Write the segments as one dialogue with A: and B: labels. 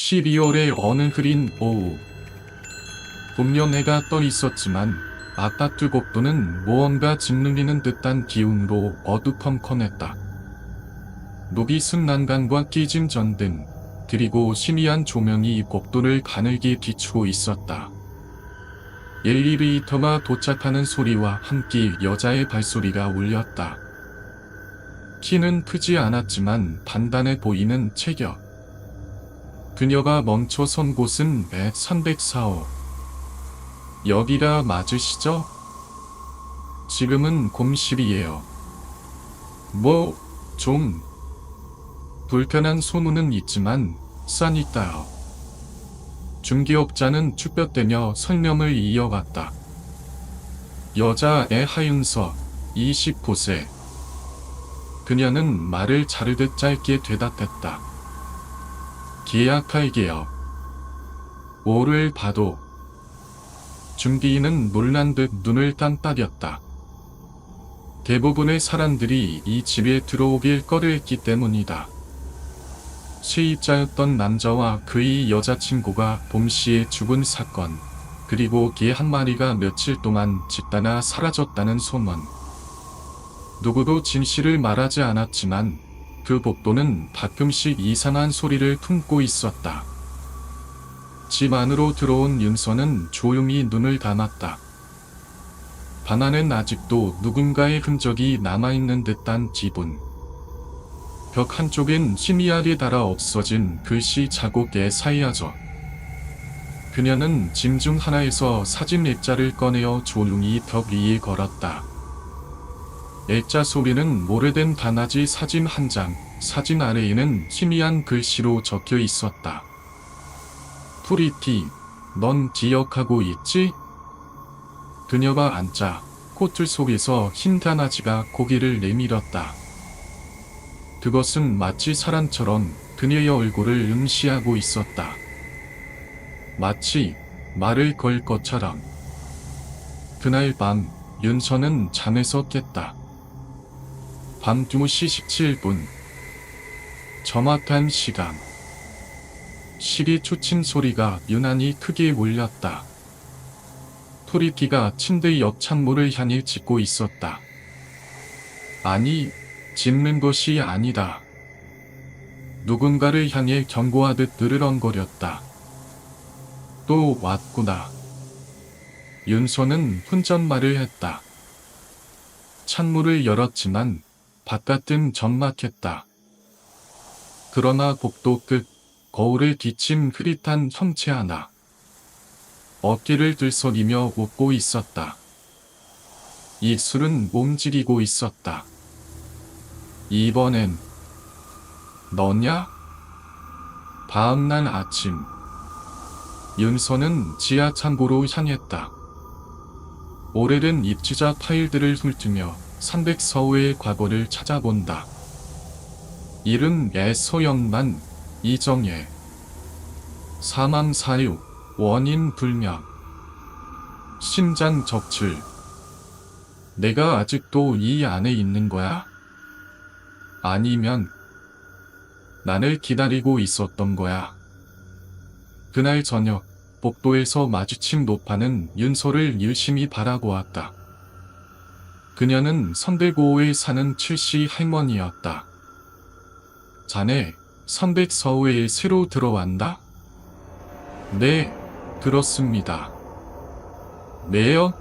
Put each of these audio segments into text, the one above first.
A: 12월의 어느 흐린 오후. 분명 해가 떠 있었지만 아파트 복도는 무언가 짓눌리는 듯한 기운으로 어두컴컴했다. 노비슨 난간과 끼진 전등, 그리고 희미한 조명이 복도를 가늘게 비추고 있었다. 엘리베이터가 도착하는 소리와 함께 여자의 발소리가 울렸다. 키는 크지 않았지만 단단해 보이는 체격. 그녀가 멈춰선 곳은 304호. 여기가 맞으시죠? 지금은 곰실이에요. 좀 불편한 소문은 있지만 싸니까요. 중개업자는 쭈뼛대며 설명을 이어갔다. 여자 하윤서 29세. 그녀는 말을 자르듯 짧게 대답했다. 계약할게요. 5를 봐도. 중개인은 놀란 듯 눈을 깜빡였다. 대부분의 사람들이 이 집에 들어오길 꺼려했기 때문이다. 세입자였던 남자와 그의 여자친구가 봄시에 죽은 사건, 그리고 개 한 마리가 며칠 동안 짖다가 사라졌다는 소문. 누구도 진실을 말하지 않았지만 그 복도는 가끔씩 이상한 소리를 품고 있었다. 집 안으로 들어온 윤서는 조용히 눈을 감았다. 방 안엔 아직도 누군가의 흔적이 남아있는 듯한 기분. 벽 한쪽엔 희미하게 달아 없어진 글씨 자국에 사이하죠. 그녀는 짐 중 하나에서 사진 액자를 꺼내어 조용히 벽 위에 걸었다. 액자 속에는 오래된 바나지 사진 한 장, 사진 아래에는 희미한 글씨로 적혀 있었다. 프리티, 넌 기억하고 있지? 그녀가 앉자 코트 속에서 흰 바나지가 고개를 내밀었다. 그것은 마치 사람처럼 그녀의 얼굴을 응시하고 있었다. 마치 말을 걸 것처럼. 그날 밤 윤서는 잠에서 깼다. 밤 2시 17분. 정확한 시간. 시계 초침 소리가 유난히 크게 울렸다. 프리티가 침대 옆 창문을 향해 짖고 있었다. 아니, 짖는 것이 아니다. 누군가를 향해 경고하듯 으르렁거렸다. 또 왔구나. 윤서는 혼잣말을 했다. 창문을 열었지만 바깥은 적막했다. 그러나 복도 끝 거울을 비친 흐릿한 형체 하나. 어깨를 들썩이며 웃고 있었다. 입술은 움직이고 있었다. 이번엔 너냐? 다음날 아침 윤서는 지하 창고로 향했다. 오래된 입주자 파일들을 훑으며 304호의 과거를 찾아본다. 이름 소영만, 이정예. 사망 사유, 원인 불명. 심장 적출. 내가 아직도 이 안에 있는 거야? 아니면 나를 기다리고 있었던 거야? 그날 저녁 복도에서 마주친 노파는 윤서를 유심히 바라보았다. 그녀는 선대고호에 사는 칠씨 할머니였다. 자네 304호에 새로 들어왔다? 네, 그렇습니다. 네요?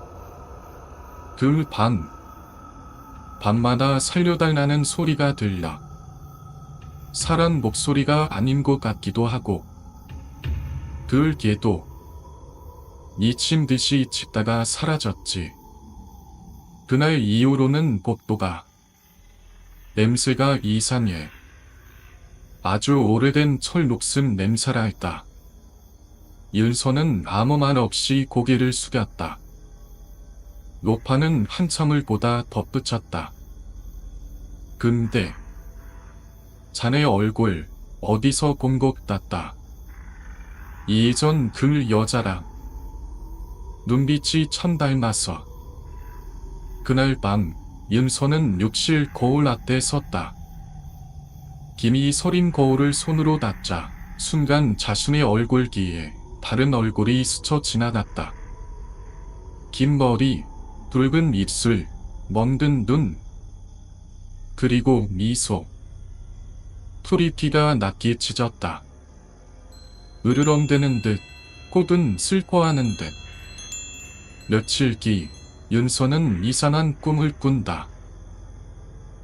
A: 밤마다 살려달라는 소리가 들려. 사람 목소리가 아닌 것 같기도 하고. 개도 미친 듯이 짖다가 사라졌지. 그날 이후로는 복도가 냄새가 이상해. 아주 오래된 철 녹슨 냄새랄까. 윤서는 아무 말 없이 고개를 숙였다. 노파는 한참을 보다 덧붙였다. 근데 자네 얼굴 어디서 본 것 같다. 예전 그 여자랑 눈빛이 참 닮았어. 그날 밤 윤서는 욕실 거울 앞에 섰다. 김이 서린 거울을 손으로 닦자 순간 자신의 얼굴기에 다른 얼굴이 스쳐 지나갔다. 긴 머리, 붉은 입술, 멍든 눈, 그리고 미소. 프리티가 낯기 짖었다. 으르렁대는 듯, 혹은 슬퍼하는 듯. 며칠 뒤, 윤서는 이상한 꿈을 꾼다.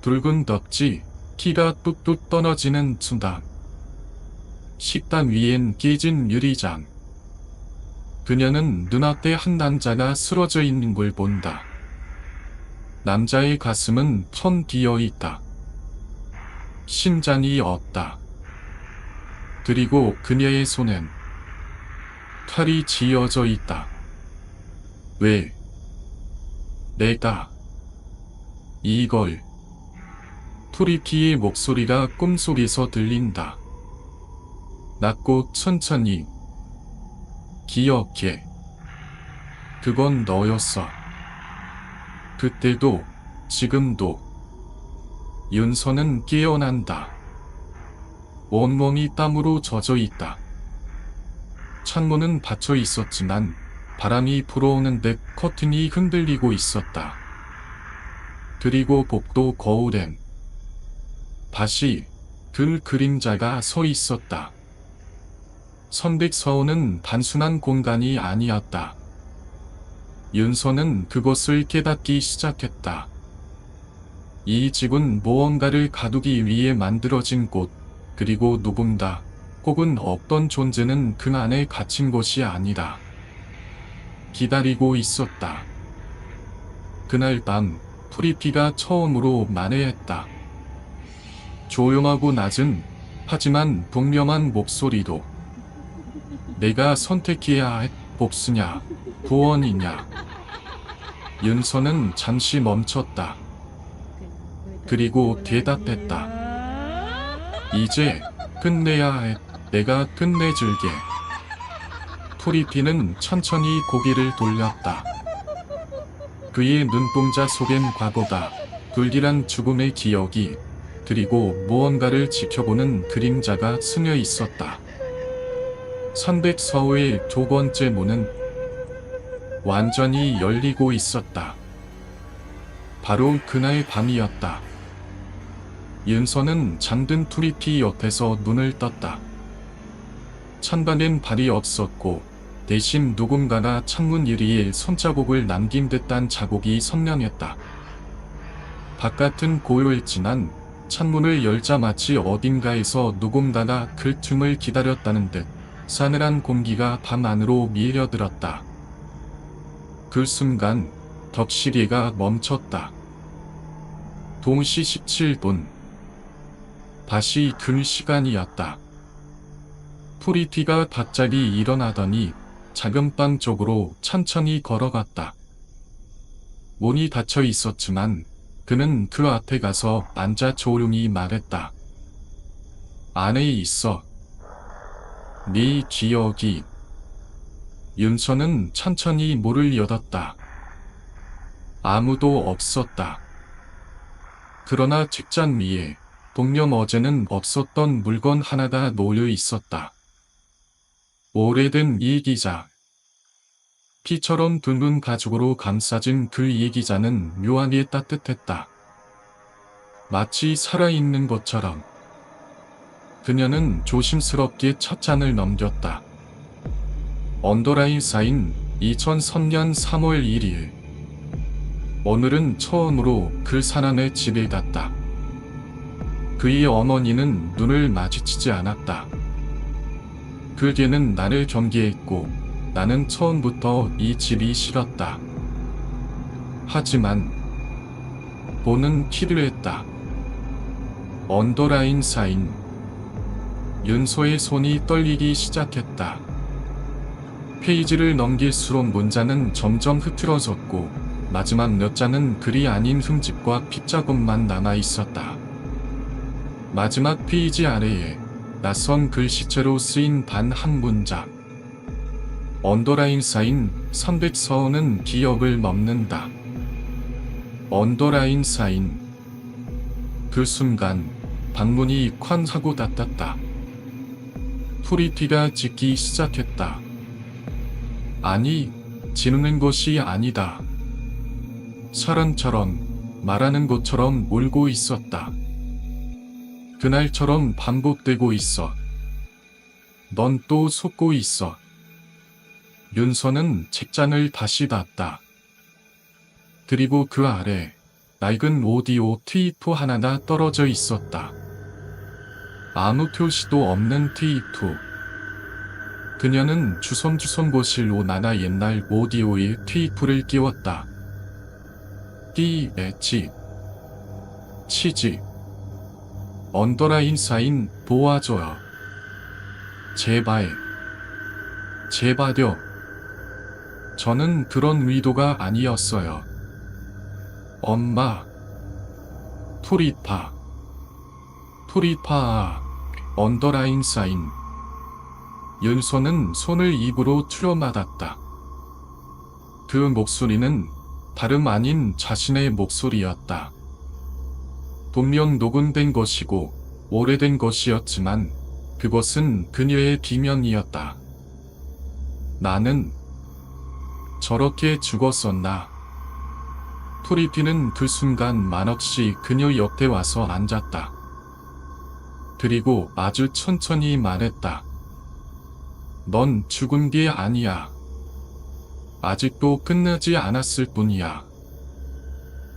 A: 붉은 덕지, 키가 뚝뚝 떨어지는 순간. 식당 위엔 깨진 유리잔. 그녀는 눈앞에 한 남자가 쓰러져 있는 걸 본다. 남자의 가슴은 텅 비어 있다. 심장이 없다. 그리고 그녀의 손엔 칼이 쥐어져 있다. 왜? 내가 이걸. 프리티의 목소리가 꿈속에서 들린다. 낮고 천천히. 기억해. 그건 너였어. 그때도, 지금도. 윤서는 깨어난다. 온몸이 땀으로 젖어 있다. 창문은 닫혀 있었지만 바람이 불어오는 듯 커튼이 흔들리고 있었다. 그리고 복도 거울엔 다시 그 그림자가 서 있었다. 선백서원은 단순한 공간이 아니었다. 윤서는 그것을 깨닫기 시작했다. 이 집은 무언가를 가두기 위해 만들어진 곳, 그리고 누군가, 혹은 어떤 존재는 그 안에 갇힌 것이 아니다. 기다리고 있었다. 그날 밤, 프리티가 처음으로 만회했다. 조용하고 낮은, 하지만 분명한 목소리로. 내가 선택해야 할 복수냐, 구원이냐. 윤서는 잠시 멈췄다. 그리고 대답했다. 이제 끝내야 해. 내가 끝내줄게. 프리티는 천천히 고개를 돌렸다. 그의 눈동자 속엔 과거가, 불길한 죽음의 기억이, 그리고 무언가를 지켜보는 그림자가 스며 있었다. 선백서의 두 번째 문은 완전히 열리고 있었다. 바로 그날 밤이었다. 윤서는 잠든 프리티 옆에서 눈을 떴다. 찬반엔 발이 없었고 대신 누군가가 창문 유리에 손자국을 남긴 듯한 자국이 선명했다. 바깥은 고요했지만 창문을 열자 마치 어딘가에서 누군가가 그 틈을 기다렸다는 듯 싸늘한 공기가 밤 안으로 밀려들었다. 그 순간 덕시계가 멈췄다. 동시 17분. 다시 그 시간이었다. 프리티가 갑자기 일어나더니 작은 방 쪽으로 천천히 걸어갔다. 문이 닫혀 있었지만 그는 그 앞에 가서 앉아 조용히 말했다. 안에 있어. 네 기억이. 윤서는 천천히 문을 열었다. 아무도 없었다. 그러나 책장 위에 분명 어제는 없었던 물건 하나가 놓여 있었다. 오래된 일기자. 피처럼 둥근 가죽으로 감싸진 그 일기자는 묘하게 따뜻했다. 마치 살아있는 것처럼. 그녀는 조심스럽게 첫 장을 넘겼다. 언더라인 쌓인 2003년 3월 1일. 오늘은 처음으로 그 사람의 집에 갔다. 그의 어머니는 눈을 마주치지 않았다. 그게는 나를 경계했고 나는 처음부터 이 집이 싫었다. 하지만 보는 필요했다. 언더라인 사인. 윤서의 손이 떨리기 시작했다. 페이지를 넘길수록 문자는 점점 흐트러졌고 마지막 몇 장은 글이 아닌 흠집과 핏자국만 남아있었다. 마지막 페이지 아래에 낯선 글씨체로 쓰인 단 한 문장. 언더라인 쌓인 선백서원은 기억을 먹는다. 언더라인 쌓인. 그 순간 방문이 쾅 하고 닫혔다. 프리티가 짖기 시작했다. 아니, 짖는 것이 아니다. 사람처럼 말하는 것처럼 울고 있었다. 그날처럼 반복되고 있어. 넌 또 속고 있어. 윤서는 책장을 다시 닫다. 그리고 그 아래 낡은 오디오 테이프 하나가 떨어져 있었다. 아무 표시도 없는 테이프. 그녀는 주섬주섬 거실로 나가 옛날 오디오의 테이프를 끼웠다. 띠에치 치즈 언더라인 사인 도와줘요. 제발 제발요. 저는 그런 의도가 아니었어요. 엄마 프리파 언더라인 사인. 윤서는 손을 입으로 틀어막았다. 그 목소리는 다름 아닌 자신의 목소리였다. 분명 녹음된 것이고 오래된 것이었지만 그것은 그녀의 비명이었다. 나는 저렇게 죽었었나. 프리티는 그 순간 만없이 그녀 옆에 와서 앉았다. 그리고 아주 천천히 말했다. 넌 죽은 게 아니야. 아직도 끝나지 않았을 뿐이야.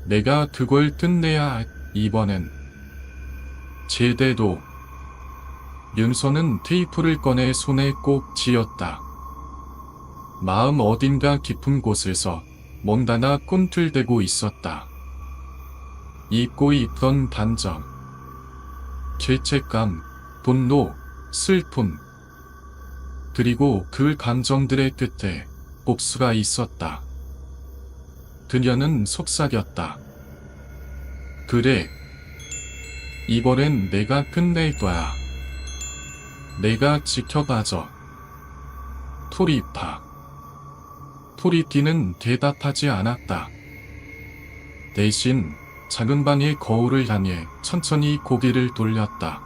A: 내가 그걸 끝내야 이번엔 제대로. 윤서는 테이프를 꺼내 손에 꼭 쥐었다. 마음 어딘가 깊은 곳에서 뭔가가 꿈틀대고 있었다. 잊고 있던 단정, 죄책감, 분노, 슬픔. 그리고 그 감정들의 끝에 복수가 있었다. 그녀는 속삭였다. 그래. 이번엔 내가 끝낼 거야. 내가 지켜봐줘. 프리티는 대답하지 않았다. 대신 작은 방의 거울을 향해 천천히 고개를 돌렸다.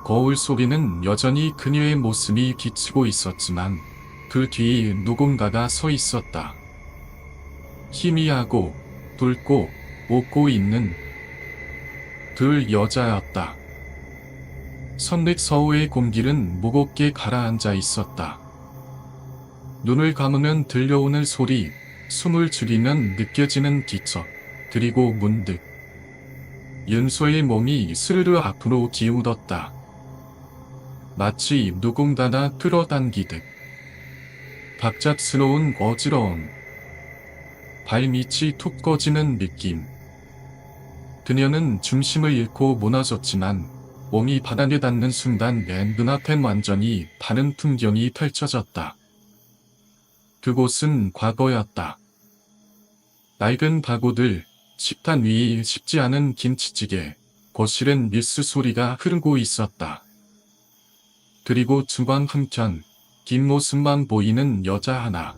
A: 거울 속에는 여전히 그녀의 모습이 비치고 있었지만 그 뒤에 누군가가 서 있었다. 희미하고 붉고 웃고 있는 그 여자였다. 선릿 서우의 공기는 무겁게 가라앉아 있었다. 눈을 감으면 들려오는 소리, 숨을 줄이면 느껴지는 기척, 그리고 문득 윤서의 몸이 스르르 앞으로 기울었다. 마치 누군가가 끌어당기듯. 갑작스러운 어지러움. 발밑이 툭 꺼지는 느낌. 그녀는 중심을 잃고 무너졌지만 몸이 바닥에 닿는 순간 맨 눈앞엔 완전히 다른 풍경이 펼쳐졌다. 그곳은 과거였다. 낡은 가구들, 식탁 위에 식지 않은 김치찌개, 거실엔 뉴스 소리가 흐르고 있었다. 그리고 주방 한켠, 뒷모습만 보이는 여자 하나.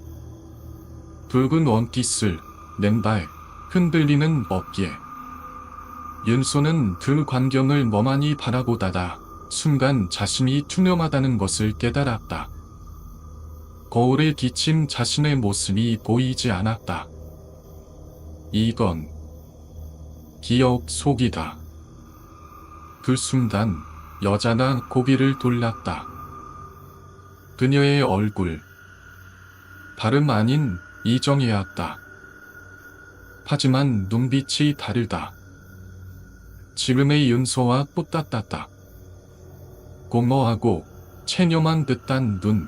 A: 붉은 원피스, 맨발, 흔들리는 어깨. 윤소는 그 광경을 멍하니 바라보다가 순간 자신이 투명하다는 것을 깨달았다. 거울에 비친 자신의 모습이 보이지 않았다. 이건 기억 속이다. 그 순간 여자가 고개를 돌렸다. 그녀의 얼굴. 다름 아닌 이정혜였다. 하지만 눈빛이 다르다. 지금의 윤서와 똑같았다. 공허하고 체념한 듯한 눈.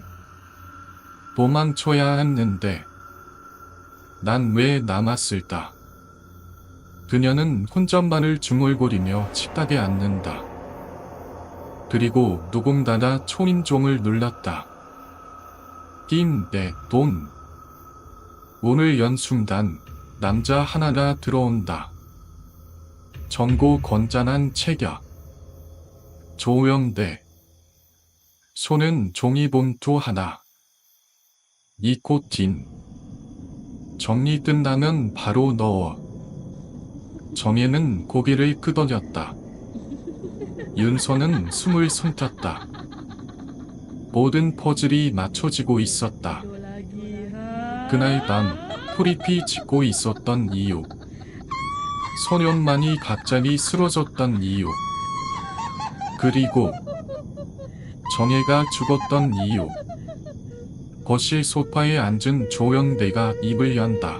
A: 도망쳐야 했는데 난 왜 남았을까? 그녀는 혼잣말을 중얼거리며 식탁에 앉는다. 그리고 누군가가 초인종을 눌렀다. 띵, 내 돈. 문을 연 순간 남자 하나가 들어온다. 정고 건전한 체격. 조영대. 손은 종이봉투 하나. 니코틴. 정리 끝나면 바로 넣어. 정혜는 고개를 끄덕였다. 윤서는 숨을 숨겼다. 모든 퍼즐이 맞춰지고 있었다. 그날 밤 토리피 짓고 있었던 이유, 소년만이 갑자기 쓰러졌던 이유, 그리고 정혜가 죽었던 이유. 거실 소파에 앉은 조영대가 입을 연다.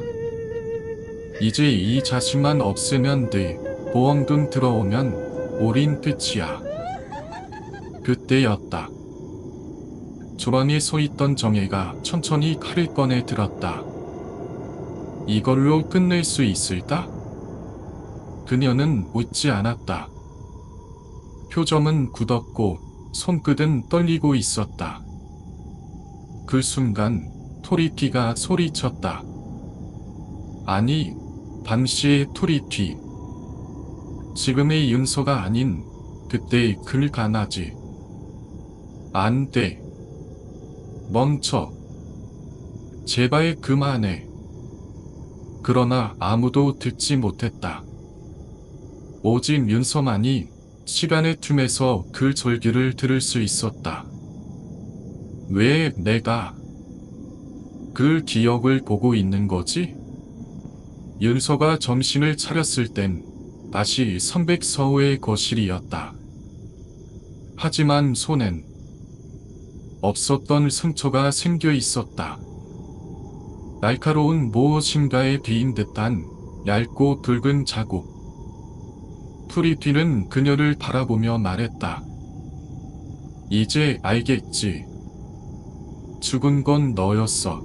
A: 이제 이 자식만 없으면 돼. 보험금 들어오면 우린 끝이야. 그때였다. 주방에 서있던 정혜가 천천히 칼을 꺼내 들었다. 이걸로 끝낼 수 있을까? 그녀는 웃지 않았다. 표정은 굳었고 손끝은 떨리고 있었다. 그 순간 토리피가 소리쳤다. 아니, 당시의 토리피. 지금의 윤서가 아닌 그때의 글가나지. 안 돼. 멈춰. 제발 그만해. 그러나 아무도 듣지 못했다. 오직 윤서만이 시간의 틈에서 그 절규를 들을 수 있었다. 왜 내가 그 기억을 보고 있는 거지? 윤서가 정신을 차렸을 땐 다시 선백서우의 거실이었다. 하지만 손엔 없었던 상처가 생겨 있었다. 날카로운 무엇인가에 비인 듯한 얇고 붉은 자국. 토리피는 그녀를 바라보며 말했다. 이제 알겠지. 죽은 건 너였어.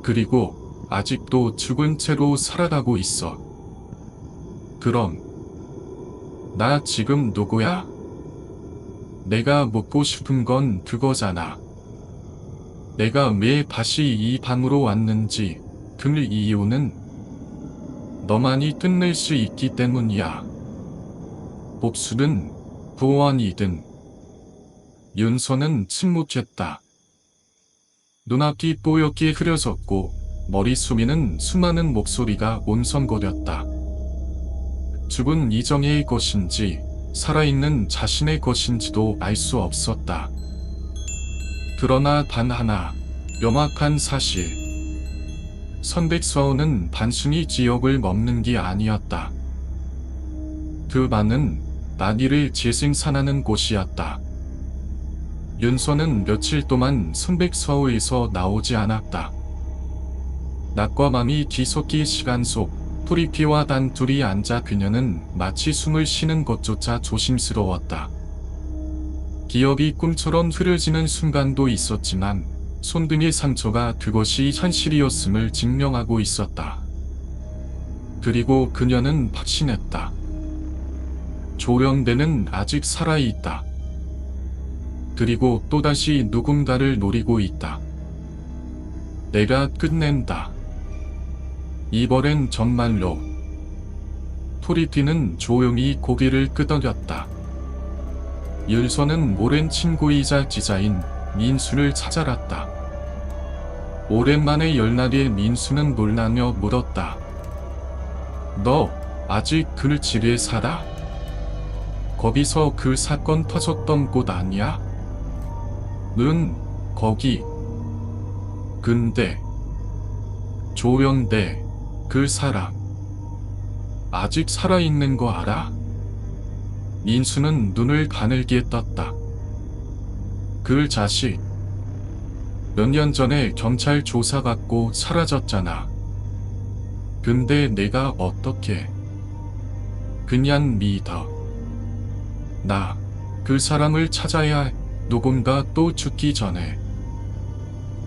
A: 그리고 아직도 죽은 채로 살아가고 있어. 그럼 나 지금 누구야? 내가 묻고 싶은 건 그거잖아. 내가 왜 다시 이 방으로 왔는지 그 이유는 너만이 끝낼 수 있기 때문이야. 복수든 구원이든. 윤서는 침묵했다. 눈앞이 뽀얗게 흐려졌고 머리 숨이는 수많은 목소리가 옹성거렸다. 죽은 이정혜의 것인지 살아있는 자신의 것인지도 알 수 없었다. 그러나 단 하나, 명확한 사실. 선백서우는 단순히 지역을 먹는 게 아니었다. 그 반은 나니를 재생산하는 곳이었다. 윤서는 며칠 동안 선백서우에서 나오지 않았다. 낮과 밤이 뒤섞인 시간 속 토리피와 단둘이 앉아 그녀는 마치 숨을 쉬는 것조차 조심스러웠다. 기억이 꿈처럼 흐려지는 순간도 있었지만 손등의 상처가 그것이 현실이었음을 증명하고 있었다. 그리고 그녀는 확신했다. 조영대는 아직 살아있다. 그리고 또다시 누군가를 노리고 있다. 내가 끝낸다. 이번엔 정말로. 토리피는 조용히 고개를 끄덕였다. 윤서는 오랜 친구이자 지자인 민수를 찾아갔다. 오랜만에 연락에 민수는 놀라며 물었다. 너 아직 그 집에 살아? 거기서 그 사건 터졌던 곳 아니야? 응, 거기. 근데 조영대, 그 사람 아직 살아있는 거 알아? 민수는 눈을 가늘게 떴다. 그 자식 몇 년 전에 경찰 조사 받고 사라졌잖아. 근데 내가 어떻게 그냥 믿어. 나 그 사람을 찾아야 해. 누군가 또 죽기 전에.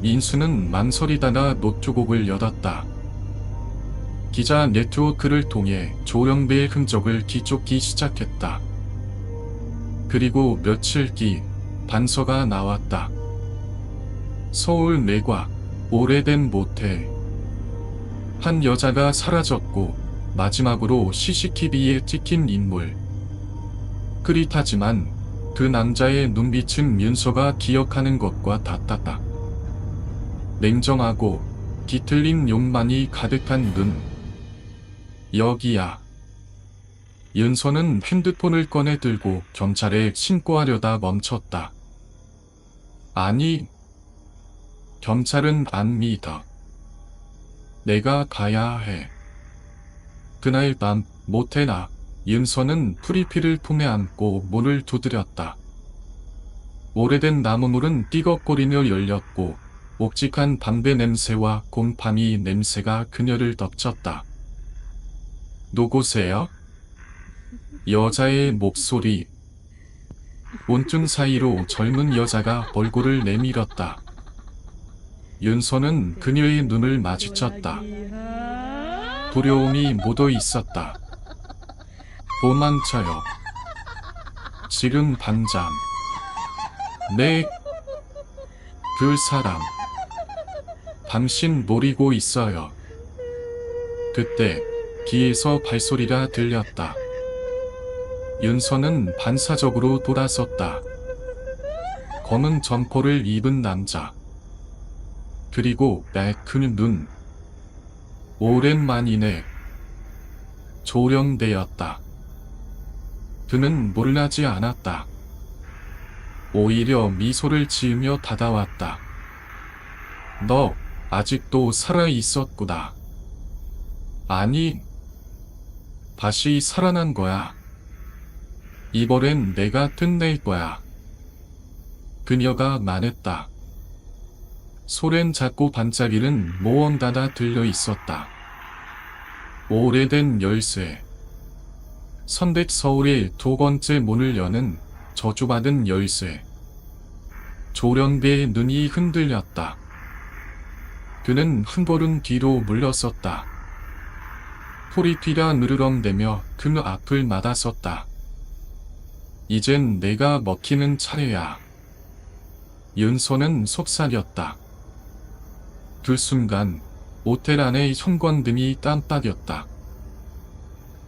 A: 민수는 망설이다가 노트북을 열었다. 기자 네트워크를 통해 조영배의 흔적을 뒤쫓기 시작했다. 그리고 며칠 뒤 단서가 나왔다. 서울 내과 오래된 모텔. 한 여자가 사라졌고 마지막으로 CCTV에 찍힌 인물. 그릿하지만 그 남자의 눈빛은 윤서가 기억하는 것과 같았다. 냉정하고 뒤틀린 욕만이 가득한 눈. 여기야. 윤서는 핸드폰을 꺼내 들고 경찰에 신고하려다 멈췄다. 아니, 경찰은 안 믿어. 내가 가야 해. 그날 밤 모텔 앞 윤서는 프리피를 품에 안고 문을 두드렸다. 오래된 나무문은 띠걱거리며 열렸고 묵직한 담배 냄새와 곰팡이 냄새가 그녀를 덮쳤다. 누구세요? 여자의 목소리. 문틈 사이로 젊은 여자가 얼굴을 내밀었다. 윤서는 그녀의 눈을 마주쳤다. 두려움이 묻어 있었다. 도망쳐요. 지금 당장. 네. 그 사람. 당신 노리고 있어요. 그때 뒤에서 발소리가 들렸다. 윤서는 반사적으로 돌아섰다. 검은 점퍼를 입은 남자. 그리고 큰 눈. 오랜만이네. 조령대였다. 그는 놀라지 않았다. 오히려 미소를 지으며 다가왔다. 너 아직도 살아 있었구나. 아니, 다시 살아난 거야. 이번엔 내가 끝낼 거야. 그녀가 말했다. 소렌 작고 반짝이는 무언가가 들려 있었다. 오래된 열쇠. 선택 서울의 두 번째 문을 여는 저주받은 열쇠. 조련배의 눈이 흔들렸다. 그는 한 걸음 뒤로 물러섰다. 프리피가 느르렁대며 그 앞을 막아섰다. 이젠 내가 먹히는 차례야. 윤서는 속삭였다. 그 순간 모텔 안의 형광등이 깜빡였다.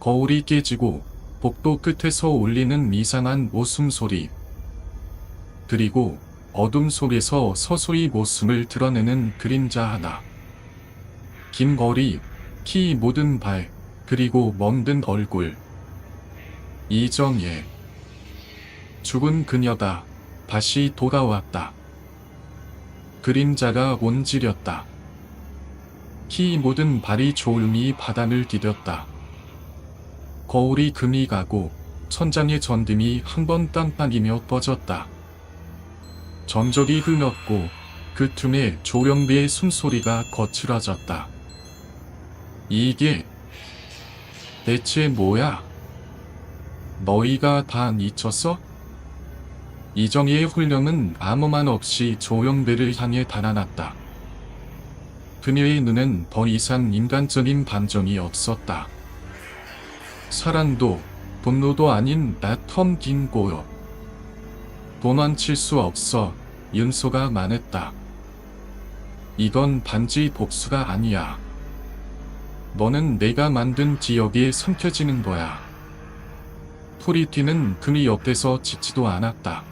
A: 거울이 깨지고 복도 끝에서 울리는 이상한 웃음소리. 그리고 어둠 속에서 서서히 모습을 드러내는 그림자 하나. 긴 거리, 키 묻은 발, 그리고 멍든 얼굴. 이정예. 죽은 그녀가 다시 돌아왔다. 그림자가 온지렸다. 키 묻은 발이 조용히 바닥을 디뎠다. 거울이 금이 가고 천장의 전등이 한 번 깜빡이며 꺼졌다. 정적이 흘렀고 그 틈에 조령비의 숨소리가 거칠어졌다. 이게 대체 뭐야? 너희가 다 미쳤어? 이정희의 훈령은 아무 말 없이 조영배를 향해 달아났다. 그녀의 눈엔 더 이상 인간적인 감정이 없었다. 사랑도 분노도 아닌 나텀 긴 고요. 도망칠 수 없어. 윤서가 말했다. 이건 단지 복수가 아니야. 너는 내가 만든 지역에 삼켜지는 거야. 프리티는 그의 옆에서 짖지도 않았다.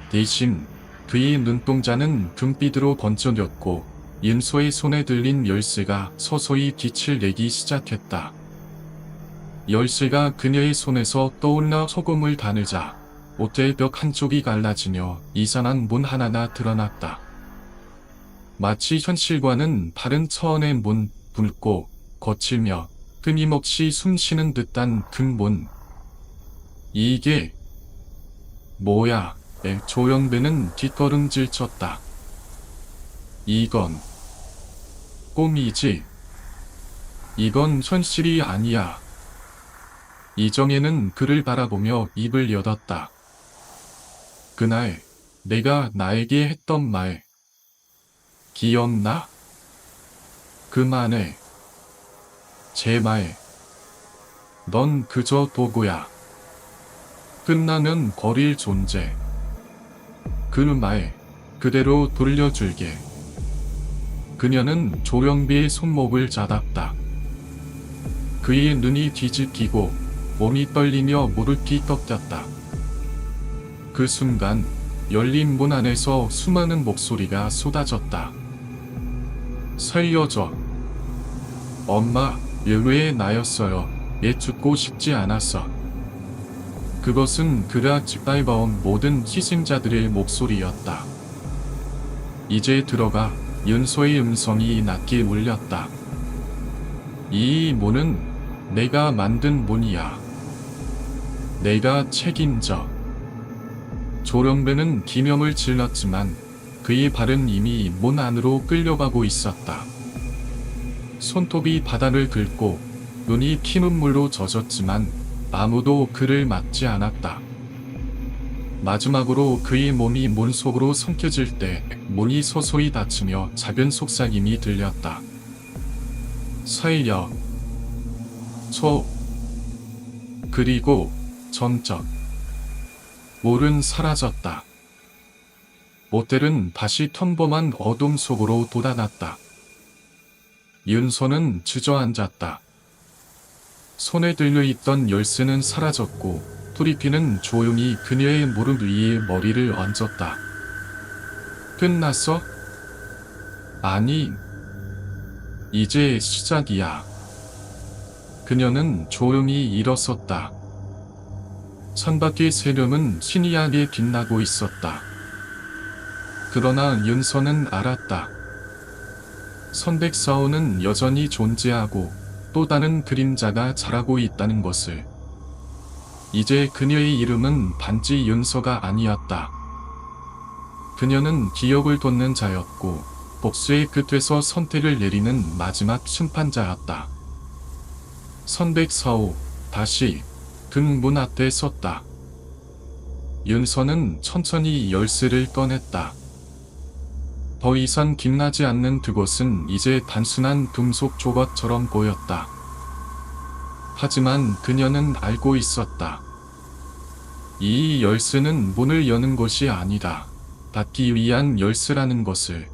A: 대신 그의 눈동자는 금빛으로 번쩍였고 윤서의 손에 들린 열쇠가 서서히 빛을 내기 시작했다. 열쇠가 그녀의 손에서 떠올라 소금을 다늘자 모텔 벽 한쪽이 갈라지며 이상한 문 하나가 드러났다. 마치 현실과는 다른 차원의 문, 붉고 거칠며 끊임없이 숨쉬는 듯한 큰 문. 이게 뭐야? 조영배는 뒷걸음질 쳤다. 이건 꿈이지. 이건 현실이 아니야. 이정혜는 그를 바라보며 입을 열었다. 그날 내가 나에게 했던 말 기억나? 그만해. 제발. 넌 그저 도구야. 끝나면 버릴 존재. 그 말 그대로 돌려줄게. 그녀는 조령비의 손목을 잡았다. 그의 눈이 뒤집히고 몸이 떨리며 무릎이 꺾였다. 그 순간 열린 문 안에서 수많은 목소리가 쏟아졌다. 살려줘. 엄마, 예외의 나였어요. 얘 죽고 싶지 않았어. 그 그것은 그가 짓밟아온 모든 희생자들의 목소리였다. 이제 들어가. 윤서의 음성이 낮게 울렸다. 이 문은 내가 만든 문이야. 내가 책임져. 조령배는 기명을 질렀지만 그의 발은 이미 문 안으로 끌려가고 있었다. 손톱이 바닥을 긁고 눈이 피눈물로 젖었지만 아무도 그를 막지 않았다. 마지막으로 그의 몸이 문 속으로 삼켜질 때 문이 서서히 닫히며 작은 속삭임이 들렸다. 살려. 그리고 전적. 물은 사라졌다. 모텔은 다시 평범한 어둠 속으로 돋아났다. 윤서는 주저앉았다. 손에 들려있던 열쇠는 사라졌고 프리피는 조용히 그녀의 무릎 위에 머리를 얹었다. 끝났어? 아니, 이제 시작이야. 그녀는 조용히 일어섰다. 창밖의 새벽은 희미하게 빛나고 있었다. 그러나 윤서는 알았다. 선백사호는 여전히 존재하고 또 다른 그림자가 자라고 있다는 것을. 이제 그녀의 이름은 반지 윤서가 아니었다. 그녀는 기억을 돋는 자였고 복수의 끝에서 선택을 내리는 마지막 심판자였다. 선백사호 다시 등 문 앞에 섰다. 윤서는 천천히 열쇠를 꺼냈다. 더 이상 빛나지 않는 그곳은 이제 단순한 금속 조각처럼 보였다. 하지만 그녀는 알고 있었다. 이 열쇠는 문을 여는 것이 아니다. 닫기 위한 열쇠라는 것을.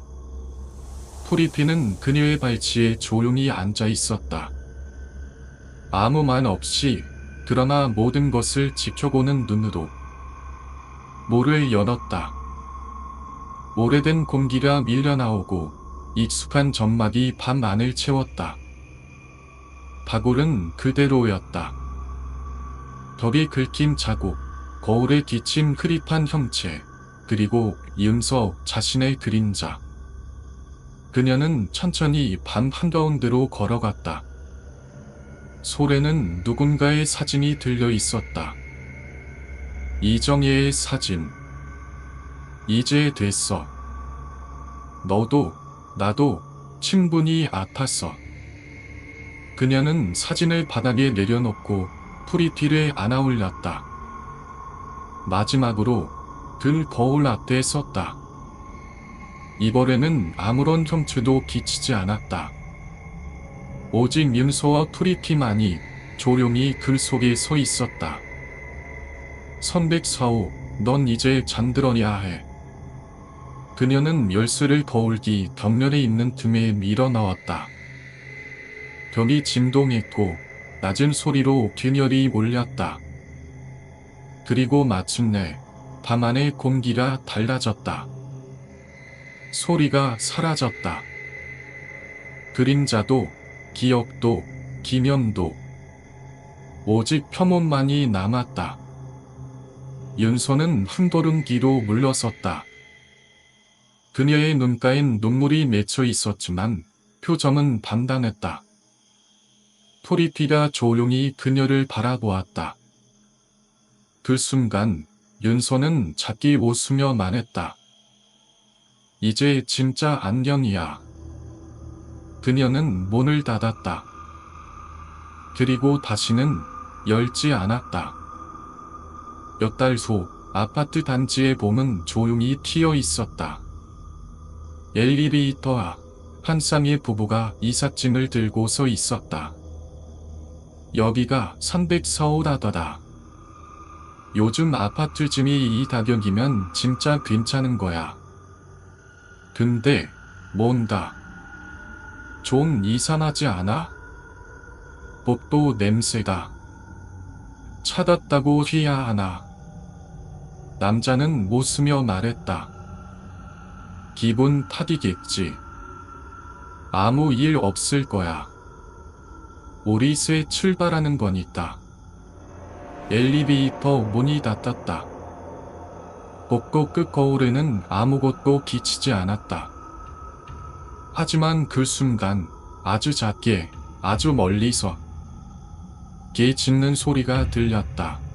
A: 프리피는 그녀의 발치에 조용히 앉아 있었다. 아무 말 없이, 그러나 모든 것을 지켜보는 눈으로. 문을 열었다. 오래된 공기가 밀려나오고 익숙한 점막이 밤 안을 채웠다. 바굴은 그대로였다. 벽에 긁힌 자국, 거울에 기침 흐릿한 형체, 그리고 윤서 자신의 그림자. 그녀는 천천히 밤 한가운데로 걸어갔다. 손에는 누군가의 사진이 들려 있었다. 이정혜의 사진. 이제 됐어. 너도 나도 충분히 아팠어. 그녀는 사진을 바닥에 내려놓고 프리티를 안아올렸다. 마지막으로 그 거울 앞에 섰다. 이번에는 아무런 형체도 끼치지 않았다. 오직 윤서와 프리티만이 조용히 그 속에 서 있었다. 선백사호, 넌 이제 잠들어야 해. 그녀는 열쇠를 거울기 벽면에 있는 틈에 밀어 넣었다. 벽이 진동했고 낮은 소리로 균열이 몰렸다. 그리고 마침내 밤 안의 공기가 달라졌다. 소리가 사라졌다. 그림자도, 기억도, 기념도. 오직 혐오만이 남았다. 윤서는 한 걸음 뒤로 물러섰다. 그녀의 눈가엔 눈물이 맺혀 있었지만 표정은 단단했다. 프리티가 조용히 그녀를 바라보았다. 그 순간 윤서는 작게 웃으며 말했다. 이제 진짜 안녕이야. 그녀는 문을 닫았다. 그리고 다시는 열지 않았다. 몇 달 후 아파트 단지의 봄은 조용히 튀어 있었다. 엘리베이터 앞 한 쌍의 부부가 이삿짐을 들고 서 있었다. 여기가 304호라더라. 요즘 아파트 짐이 이 가격이면 진짜 괜찮은 거야. 근데 뭔가 좀 이상하지 않아? 복도 냄새가 찾았다고 해야 하나? 남자는 웃으며 말했다. 기분 탓이겠지. 아무 일 없을 거야. 우리 새 출발하는 거니까. 엘리베이터 문이 닫혔다. 복도 끝 거울에는 아무것도 비치지 않았다. 하지만 그 순간 아주 작게 아주 멀리서 개 짖는 소리가 들렸다.